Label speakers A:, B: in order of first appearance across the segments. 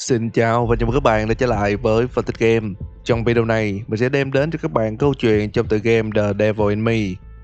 A: Xin chào và chào mừng các bạn đã trở lại với Phân tích Game. Trong video này, mình sẽ đem đến cho các bạn câu chuyện trong tựa game The Devil in Me,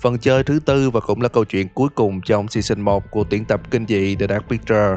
A: phần chơi thứ tư và cũng là câu chuyện cuối cùng trong Season 1 của tuyển tập kinh dị The Dark Picture,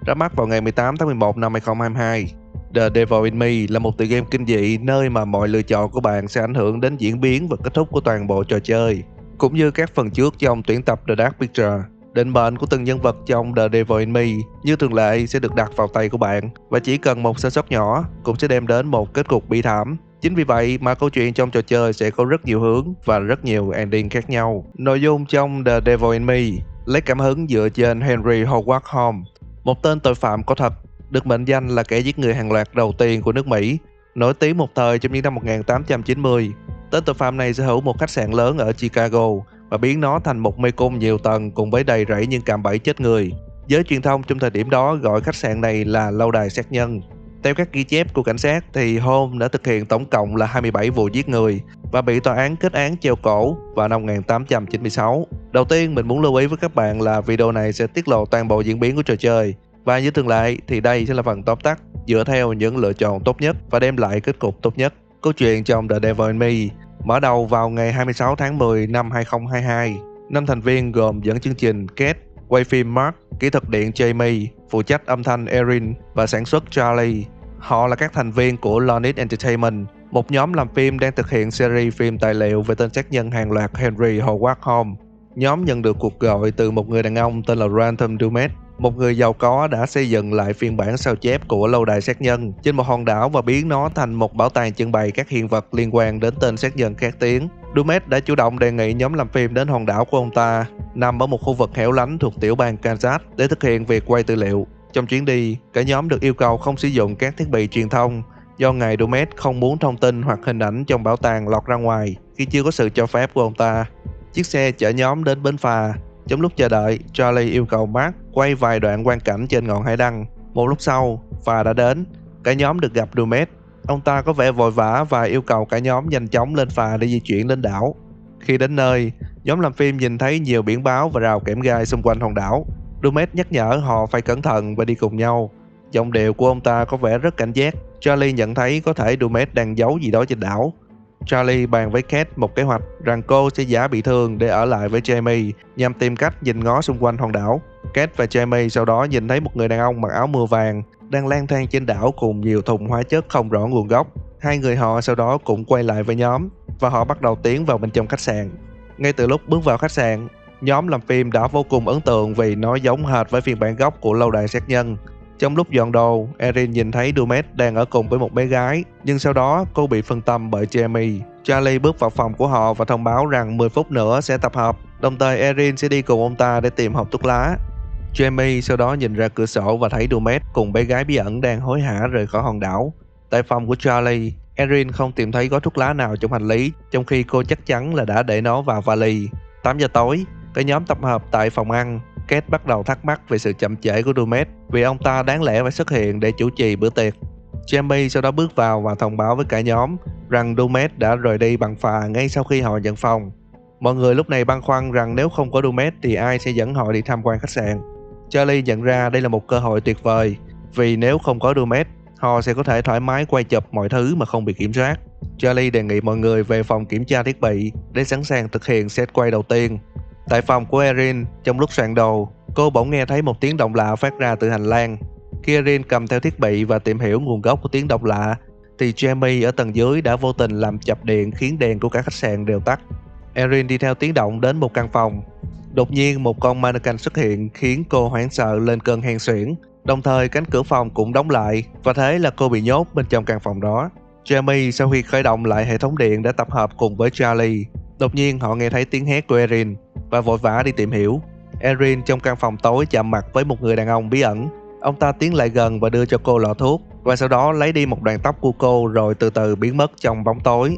A: ra mắt vào ngày 18 tháng 11 năm 2022. The Devil in Me là một tựa game kinh dị nơi mà mọi lựa chọn của bạn sẽ ảnh hưởng đến diễn biến và kết thúc của toàn bộ trò chơi, cũng như các phần trước trong tuyển tập The Dark Picture. Định mệnh của từng nhân vật trong The Devil in Me như thường lệ sẽ được đặt vào tay của bạn, và chỉ cần một sơ sót nhỏ cũng sẽ đem đến một kết cục bi thảm. Chính vì vậy mà câu chuyện trong trò chơi sẽ có rất nhiều hướng và rất nhiều ending khác nhau. Nội dung trong The Devil in Me lấy cảm hứng dựa trên Henry Howard Holmes, một tên tội phạm có thật, được mệnh danh là kẻ giết người hàng loạt đầu tiên của nước Mỹ, nổi tiếng một thời trong những năm 1890. Tên tội phạm này sở hữu một khách sạn lớn ở Chicago và biến nó thành một mê cung nhiều tầng cùng với đầy rẫy những cạm bẫy chết người. Giới truyền thông trong thời điểm đó gọi khách sạn này là lâu đài sát nhân. Theo các ghi chép của cảnh sát thì Holmes đã thực hiện tổng cộng là 27 vụ giết người và bị tòa án kết án treo cổ vào năm 1896. Đầu tiên mình muốn lưu ý với các bạn là video này sẽ tiết lộ toàn bộ diễn biến của trò chơi, và như thường lệ thì đây sẽ là phần tóm tắt dựa theo những lựa chọn tốt nhất và đem lại kết cục tốt nhất. Câu chuyện trong The Devil in Me mở đầu vào ngày 26 tháng 10 năm 2022. 5 thành viên gồm dẫn chương trình Kate, quay phim Mark, kỹ thuật điện Jamie, phụ trách âm thanh Erin và sản xuất Charlie. Họ là các thành viên của Lonit Entertainment, một nhóm làm phim đang thực hiện series phim tài liệu về tên sát nhân hàng loạt Henry Howard Holmes. Nhóm nhận được cuộc gọi từ một người đàn ông tên là Ransom Dumet, một người giàu có đã xây dựng lại phiên bản sao chép của lâu đài sát nhân trên một hòn đảo và biến nó thành một bảo tàng trưng bày các hiện vật liên quan đến tên sát nhân khét tiếng. Dumet đã chủ động đề nghị nhóm làm phim đến hòn đảo của ông ta, nằm ở một khu vực hẻo lánh thuộc tiểu bang Kansas, để thực hiện việc quay tư liệu. Trong chuyến đi, cả nhóm được yêu cầu không sử dụng các thiết bị truyền thông do ngài Dumet không muốn thông tin hoặc hình ảnh trong bảo tàng lọt ra ngoài khi chưa có sự cho phép của ông ta. Chiếc xe chở nhóm đến bến phà. Trong lúc chờ đợi, Charlie yêu cầu Mark quay vài đoạn quang cảnh trên ngọn hải đăng. Một lúc sau, phà đã đến. Cả nhóm được gặp Dumet. Ông ta có vẻ vội vã và yêu cầu cả nhóm nhanh chóng lên phà để di chuyển lên đảo. Khi đến nơi, nhóm làm phim nhìn thấy nhiều biển báo và rào kẽm gai xung quanh hòn đảo. Dumet nhắc nhở họ phải cẩn thận và đi cùng nhau. Giọng điệu của ông ta có vẻ rất cảnh giác. Charlie nhận thấy có thể Dumet đang giấu gì đó trên đảo. Charlie bàn với Kate một kế hoạch rằng cô sẽ giả bị thương để ở lại với Jamie nhằm tìm cách nhìn ngó xung quanh hòn đảo. Kate và Jamie sau đó nhìn thấy một người đàn ông mặc áo mưa vàng đang lang thang trên đảo cùng nhiều thùng hóa chất không rõ nguồn gốc. Hai người họ sau đó cũng quay lại với nhóm và họ bắt đầu tiến vào bên trong khách sạn. Ngay từ lúc bước vào khách sạn, nhóm làm phim đã vô cùng ấn tượng vì nó giống hệt với phiên bản gốc của lâu đài sát nhân. Trong lúc dọn đồ, Erin nhìn thấy Dumet đang ở cùng với một bé gái, nhưng sau đó cô bị phân tâm bởi Jamie. Charlie bước vào phòng của họ và thông báo rằng 10 phút nữa sẽ tập hợp, đồng thời Erin sẽ đi cùng ông ta để tìm hộp thuốc lá. Jamie sau đó nhìn ra cửa sổ và thấy Dumet cùng bé gái bí ẩn đang hối hả rời khỏi hòn đảo. Tại phòng của Charlie, Erin không tìm thấy gói thuốc lá nào trong hành lý, trong khi cô chắc chắn là đã để nó vào vali. 8 giờ tối, cả nhóm tập hợp tại phòng ăn. Kate bắt đầu thắc mắc về sự chậm trễ của Dumet vì ông ta đáng lẽ phải xuất hiện để chủ trì bữa tiệc. Jamie sau đó bước vào và thông báo với cả nhóm rằng Dumet đã rời đi bằng phà ngay sau khi họ nhận phòng. Mọi người lúc này băn khoăn rằng nếu không có Dumet thì ai sẽ dẫn họ đi tham quan khách sạn. Charlie nhận ra đây là một cơ hội tuyệt vời, vì nếu không có Dumet, họ sẽ có thể thoải mái quay chụp mọi thứ mà không bị kiểm soát. Charlie đề nghị mọi người về phòng kiểm tra thiết bị để sẵn sàng thực hiện set quay đầu tiên. Tại phòng của Erin, trong lúc soạn đồ, cô bỗng nghe thấy một tiếng động lạ phát ra từ hành lang. Khi Erin cầm theo thiết bị và tìm hiểu nguồn gốc của tiếng động lạ, thì Jamie ở tầng dưới đã vô tình làm chập điện khiến đèn của cả khách sạn đều tắt. Erin đi theo tiếng động đến một căn phòng. Đột nhiên một con mannequin xuất hiện khiến cô hoảng sợ lên cơn hen suyễn. Đồng thời cánh cửa phòng cũng đóng lại và thế là cô bị nhốt bên trong căn phòng đó. Jamie sau khi khởi động lại hệ thống điện đã tập hợp cùng với Charlie. Đột nhiên họ nghe thấy tiếng hét của Erin và vội vã đi tìm hiểu. Erin trong căn phòng tối chạm mặt với một người đàn ông bí ẩn. Ông ta tiến lại gần và đưa cho cô lọ thuốc, và sau đó lấy đi một đoạn tóc của cô rồi từ từ biến mất trong bóng tối.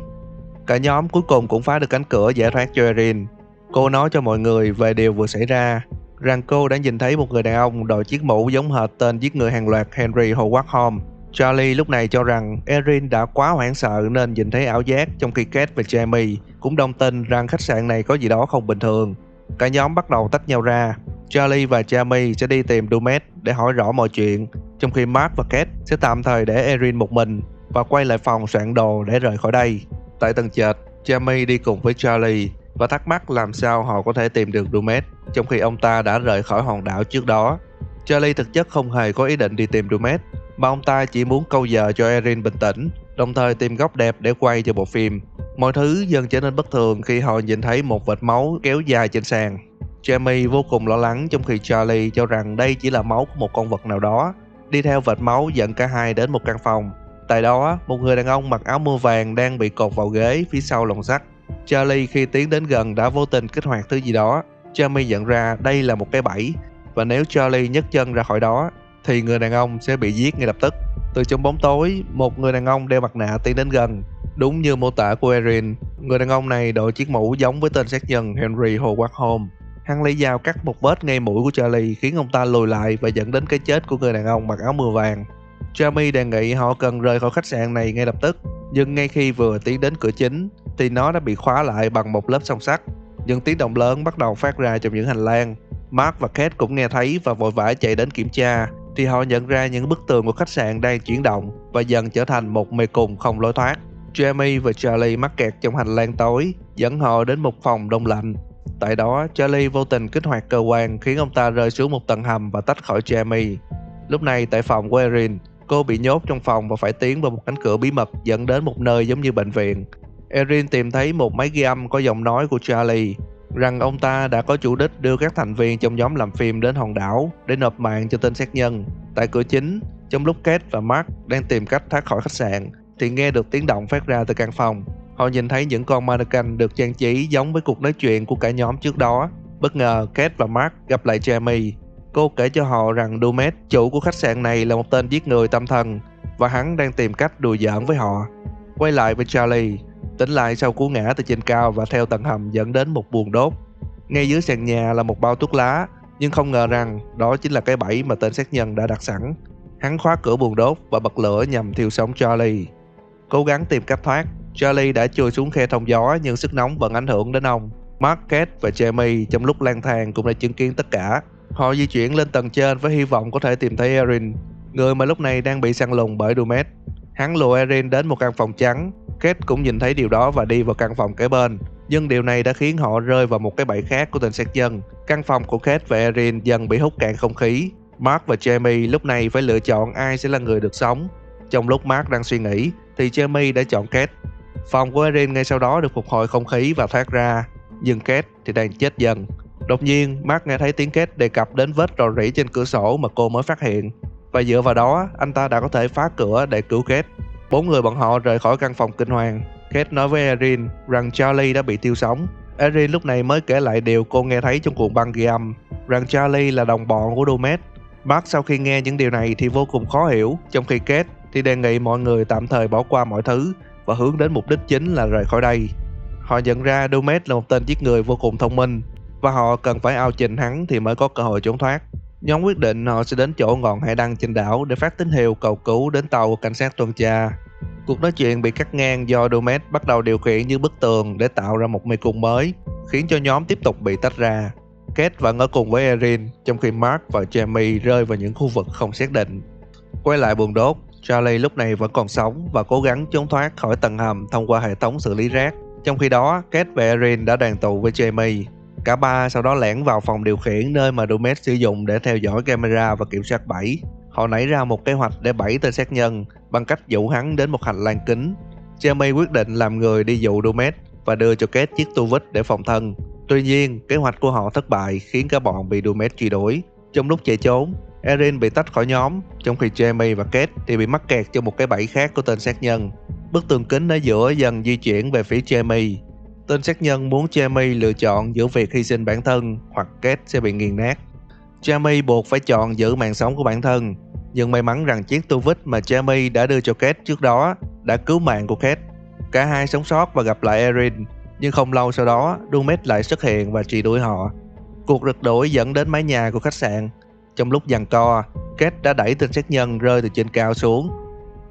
A: Cả nhóm cuối cùng cũng phá được cánh cửa giải thoát cho Erin. Cô nói cho mọi người về điều vừa xảy ra, rằng cô đã nhìn thấy một người đàn ông đội chiếc mũ giống hệt tên giết người hàng loạt Henry Howard Holmes. Charlie lúc này cho rằng Erin đã quá hoảng sợ nên nhìn thấy ảo giác, trong khi Kate và Jamie cũng đồng tin rằng khách sạn này có gì đó không bình thường. Cả nhóm bắt đầu tách nhau ra. Charlie và Jamie sẽ đi tìm Dumet để hỏi rõ mọi chuyện, trong khi Mark và Kate sẽ tạm thời để Erin một mình và quay lại phòng soạn đồ để rời khỏi đây. Tại tầng trệt, Jamie đi cùng với Charlie và thắc mắc làm sao họ có thể tìm được Dumet trong khi ông ta đã rời khỏi hòn đảo trước đó. Charlie thực chất không hề có ý định đi tìm Dumet, mà ông ta chỉ muốn câu giờ cho Erin bình tĩnh, đồng thời tìm góc đẹp để quay cho bộ phim. Mọi thứ dần trở nên bất thường khi họ nhìn thấy một vệt máu kéo dài trên sàn. Jamie vô cùng lo lắng, trong khi Charlie cho rằng đây chỉ là máu của một con vật nào đó. Đi theo vệt máu dẫn cả hai đến một căn phòng. Tại đó, một người đàn ông mặc áo mưa vàng đang bị cột vào ghế phía sau lồng sắt. Charlie khi tiến đến gần đã vô tình kích hoạt thứ gì đó. Jamie nhận ra đây là một cái bẫy, và nếu Charlie nhấc chân ra khỏi đó thì người đàn ông sẽ bị giết ngay lập tức. Từ trong bóng tối, một người đàn ông đeo mặt nạ tiến đến gần. Đúng như mô tả của Erin, người đàn ông này đội chiếc mũ giống với tên sát nhân Henry Howard Holmes. Hắn lấy dao cắt một vết ngay mũi của Charlie, khiến ông ta lùi lại và dẫn đến cái chết của người đàn ông mặc áo mưa vàng. Jamie đề nghị họ cần rời khỏi khách sạn này ngay lập tức, nhưng ngay khi vừa tiến đến cửa chính thì nó đã bị khóa lại bằng một lớp song sắt. Những tiếng động lớn bắt đầu phát ra trong những hành lang. Mark và Kate cũng nghe thấy và vội vã chạy đến kiểm tra, thì họ nhận ra những bức tường của khách sạn đang chuyển động và dần trở thành một mê cung không lối thoát. Jamie và Charlie mắc kẹt trong hành lang tối, dẫn họ đến một phòng đông lạnh. Tại đó, Charlie vô tình kích hoạt cơ quan, khiến ông ta rơi xuống một tầng hầm và tách khỏi Jamie. Lúc này tại phòng của Erin, cô bị nhốt trong phòng và phải tiến vào một cánh cửa bí mật dẫn đến một nơi giống như bệnh viện. Erin tìm thấy một máy ghi âm có giọng nói của Charlie, rằng ông ta đã có chủ đích đưa các thành viên trong nhóm làm phim đến hòn đảo để nộp mạng cho tên sát nhân. Tại cửa chính, trong lúc Kate và Mark đang tìm cách thoát khỏi khách sạn, thì nghe được tiếng động phát ra từ căn phòng. Họ nhìn thấy những con mannequin được trang trí giống với cuộc nói chuyện của cả nhóm trước đó. Bất ngờ, Kate và Mark gặp lại Jamie. Cô kể cho họ rằng Dumet, chủ của khách sạn này, là một tên giết người tâm thần và hắn đang tìm cách đùa giỡn với họ. Quay lại với Charlie, tỉnh lại sau cú ngã từ trên cao và theo tầng hầm dẫn đến một buồng đốt. Ngay dưới sàn nhà là một bao thuốc lá, nhưng không ngờ rằng đó chính là cái bẫy mà tên sát nhân đã đặt sẵn. Hắn khóa cửa buồng đốt và bật lửa nhằm thiêu sống Charlie. Cố gắng tìm cách thoát, Charlie đã chui xuống khe thông gió, nhưng sức nóng vẫn ảnh hưởng đến ông. Mark, Kate và Jamie trong lúc lang thang cũng đã chứng kiến tất cả. Họ di chuyển lên tầng trên với hy vọng có thể tìm thấy Erin, người mà lúc này đang bị săn lùng bởi Dumet. Hắn lùa Erin đến một căn phòng trắng. Kate cũng nhìn thấy điều đó và đi vào căn phòng kế bên, nhưng điều này đã khiến họ rơi vào một cái bẫy khác của tên sát nhân. Căn phòng của Kate và Erin dần bị hút cạn không khí. Mark và Jamie lúc này phải lựa chọn ai sẽ là người được sống. Trong lúc Mark đang suy nghĩ thì Jamie đã chọn Kate. Phòng của Erin ngay sau đó được phục hồi không khí và thoát ra, nhưng Kate thì đang chết dần. Đột nhiên, Mark nghe thấy tiếng Kate đề cập đến vết rò rỉ trên cửa sổ mà cô mới phát hiện, và dựa vào đó, anh ta đã có thể phá cửa để cứu Kate. 4 người bọn họ rời khỏi căn phòng kinh hoàng. Kate nói với Erin rằng Charlie đã bị thiêu sống. Erin lúc này mới kể lại điều cô nghe thấy trong cuộn băng ghi âm, rằng Charlie là đồng bọn của Dumet. Mark sau khi nghe những điều này thì vô cùng khó hiểu, trong khi Kate thì đề nghị mọi người tạm thời bỏ qua mọi thứ và hướng đến mục đích chính là rời khỏi đây. Họ nhận ra Dumet là một tên giết người vô cùng thông minh, và họ cần phải ao trình hắn thì mới có cơ hội trốn thoát. Nhóm quyết định họ sẽ đến chỗ ngọn hải đăng trên đảo để phát tín hiệu cầu cứu đến tàu của cảnh sát tuần tra. Cuộc nói chuyện bị cắt ngang do Dumet bắt đầu điều khiển những bức tường để tạo ra một mê cung mới, khiến cho nhóm tiếp tục bị tách ra. Kate vẫn ở cùng với Erin, trong khi Mark và Jamie rơi vào những khu vực không xác định. Quay lại buồng đốt, Charlie lúc này vẫn còn sống và cố gắng trốn thoát khỏi tầng hầm thông qua hệ thống xử lý rác. Trong khi đó, Kate và Erin đã đoàn tụ với Jamie. Cả ba sau đó lẻn vào phòng điều khiển, nơi mà Dumet sử dụng để theo dõi camera và kiểm soát bẫy. Họ nảy ra một kế hoạch để bẫy tên sát nhân bằng cách dụ hắn đến một hành lang kín. Jamie quyết định làm người đi dụ Dumet và đưa cho Kate chiếc tua vít để phòng thân. Tuy nhiên, kế hoạch của họ thất bại, khiến cả bọn bị Dumet truy đuổi. Trong lúc chạy trốn, Erin bị tách khỏi nhóm, trong khi Jamie và Kate thì bị mắc kẹt trong một cái bẫy khác của tên sát nhân. Bức tường kính ở giữa dần di chuyển về phía Jamie. Tên sát nhân muốn Jamie lựa chọn giữa việc hy sinh bản thân hoặc Kate sẽ bị nghiền nát. Jamie buộc phải chọn giữ mạng sống của bản thân, nhưng may mắn rằng chiếc tua vít mà Jamie đã đưa cho Kate trước đó đã cứu mạng của Kate. Cả hai sống sót và gặp lại Erin, nhưng không lâu sau đó Dumet lại xuất hiện và truy đuổi họ. Cuộc rượt đuổi dẫn đến mái nhà của khách sạn. Trong lúc giằng co, Kate đã đẩy tên sát nhân rơi từ trên cao xuống.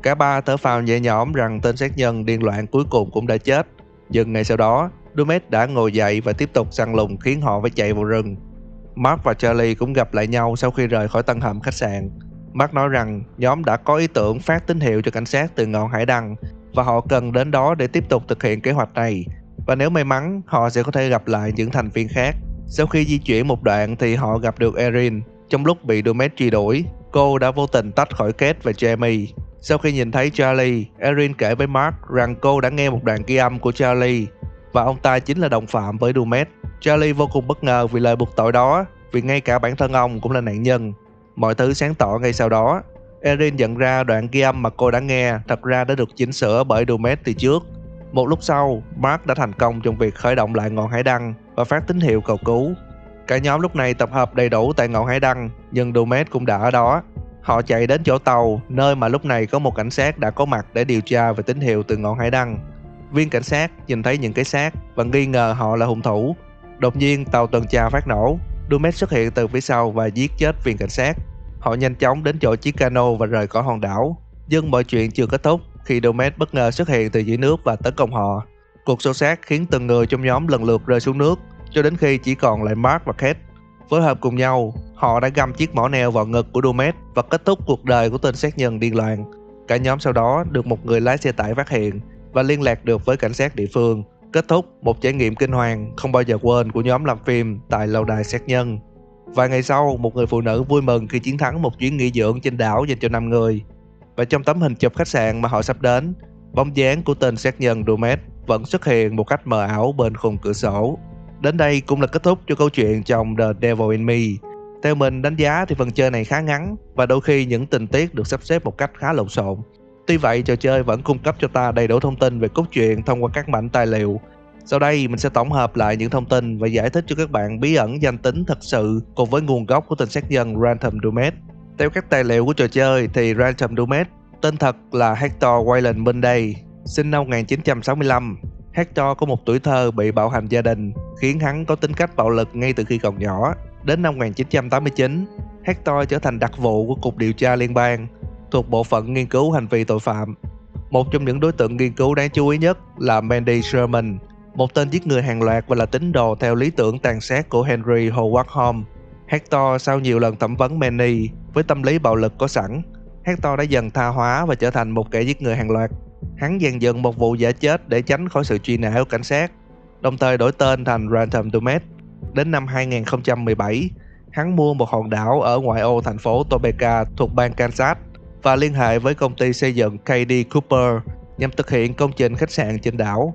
A: Cả ba thở phào nhẹ nhõm rằng tên sát nhân điên loạn cuối cùng cũng đã chết. Nhưng ngay sau đó, Dumet đã ngồi dậy và tiếp tục săn lùng, khiến họ phải chạy vào rừng. Mark và Charlie cũng gặp lại nhau sau khi rời khỏi tầng hầm khách sạn. Mark nói rằng nhóm đã có ý tưởng phát tín hiệu cho cảnh sát từ ngọn hải đăng và họ cần đến đó để tiếp tục thực hiện kế hoạch này. Và nếu may mắn, họ sẽ có thể gặp lại những thành viên khác. Sau khi di chuyển một đoạn thì họ gặp được Erin. Trong lúc bị Dumet truy đuổi, cô đã vô tình tách khỏi Kate và Jamie. Sau khi nhìn thấy Charlie, Erin kể với Mark rằng cô đã nghe một đoạn ghi âm của Charlie và ông ta chính là đồng phạm với Dumet. Charlie vô cùng bất ngờ vì lời buộc tội đó, vì ngay cả bản thân ông cũng là nạn nhân. Mọi thứ sáng tỏ ngay sau đó. Erin nhận ra đoạn ghi âm mà cô đã nghe thật ra đã được chỉnh sửa bởi Dumet từ trước. Một lúc sau, Mark đã thành công trong việc khởi động lại ngọn hải đăng và phát tín hiệu cầu cứu. Cả nhóm lúc này tập hợp đầy đủ tại ngọn hải đăng, nhưng Dumet cũng đã ở đó. Họ chạy đến chỗ tàu, nơi mà lúc này có một cảnh sát đã có mặt để điều tra về tín hiệu từ ngọn hải đăng. Viên cảnh sát nhìn thấy những cái xác và nghi ngờ họ là hung thủ. Đột nhiên tàu tuần tra phát nổ. Dumet xuất hiện từ phía sau và giết chết viên cảnh sát. Họ nhanh chóng đến chỗ chiếc cano và rời khỏi hòn đảo. Nhưng mọi chuyện chưa kết thúc khi Dumet bất ngờ xuất hiện từ dưới nước và tấn công họ. Cuộc xô xát khiến từng người trong nhóm lần lượt rơi xuống nước, cho đến khi chỉ còn lại Mark và Kate. Phối hợp cùng nhau, họ đã găm chiếc mỏ neo vào ngực của Dumet và kết thúc cuộc đời của tên sát nhân điên loạn. Cả nhóm sau đó được một người lái xe tải phát hiện và liên lạc được với cảnh sát địa phương. Kết thúc một trải nghiệm kinh hoàng không bao giờ quên của nhóm làm phim tại lâu đài sát nhân. Vài ngày sau, một người phụ nữ vui mừng khi chiến thắng một chuyến nghỉ dưỡng trên đảo dành cho 5 người. Và trong tấm hình chụp khách sạn mà họ sắp đến, bóng dáng của tên sát nhân Dumet vẫn xuất hiện một cách mờ ảo bên khung cửa sổ. Đến đây cũng là kết thúc cho câu chuyện trong The Devil in Me. Theo mình đánh giá thì phần chơi này khá ngắn và đôi khi những tình tiết được sắp xếp một cách khá lộn xộn. Tuy vậy, trò chơi vẫn cung cấp cho ta đầy đủ thông tin về cốt truyện thông qua các mảnh tài liệu. Sau đây mình sẽ tổng hợp lại những thông tin và giải thích cho các bạn bí ẩn danh tính thật sự cùng với nguồn gốc của tên sát nhân Ransom Dumet. Theo các tài liệu của trò chơi thì Ransom Dumet tên thật là Hector Wayland Monday, sinh năm 1965. Hector có một tuổi thơ bị bạo hành gia đình, khiến hắn có tính cách bạo lực ngay từ khi còn nhỏ. Đến năm 1989, Hector trở thành đặc vụ của Cục Điều tra Liên bang, thuộc Bộ phận Nghiên cứu Hành vi Tội phạm. Một trong những đối tượng nghiên cứu đáng chú ý nhất là Mandy Sherman, một tên giết người hàng loạt và là tín đồ theo lý tưởng tàn sát của Henry Howard Holmes. Hector sau nhiều lần thẩm vấn Mandy với tâm lý bạo lực có sẵn, Hector đã dần tha hóa và trở thành một kẻ giết người hàng loạt. Hắn dàn dựng một vụ giả chết để tránh khỏi sự truy nã của cảnh sát, đồng thời đổi tên thành Ransom Dumet. Đến năm 2017, hắn mua một hòn đảo ở ngoại ô thành phố Topeka thuộc bang Kansas và liên hệ với công ty xây dựng KD Cooper nhằm thực hiện công trình khách sạn trên đảo.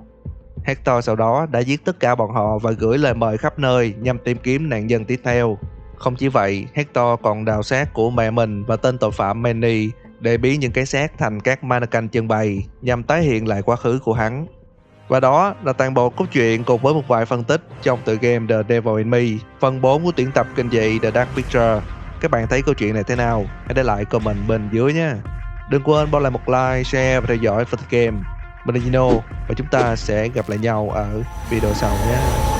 A: Hector sau đó đã giết tất cả bọn họ và gửi lời mời khắp nơi nhằm tìm kiếm nạn nhân tiếp theo. Không chỉ vậy, Hector còn đào xác của mẹ mình và tên tội phạm Manny để biến những cái xác thành các mannequin trưng bày nhằm tái hiện lại quá khứ của hắn. Và đó là toàn bộ cốt truyện cùng với một vài phân tích trong tựa game The Devil in Me, phần 4 của tuyển tập kinh dị The Dark Picture. Các bạn thấy câu chuyện này thế nào? Hãy để lại comment bên dưới nhé. Đừng quên bỏ lại một like, share và theo dõi For The Game. Mình là Gino và chúng ta sẽ gặp lại nhau ở video sau nhé.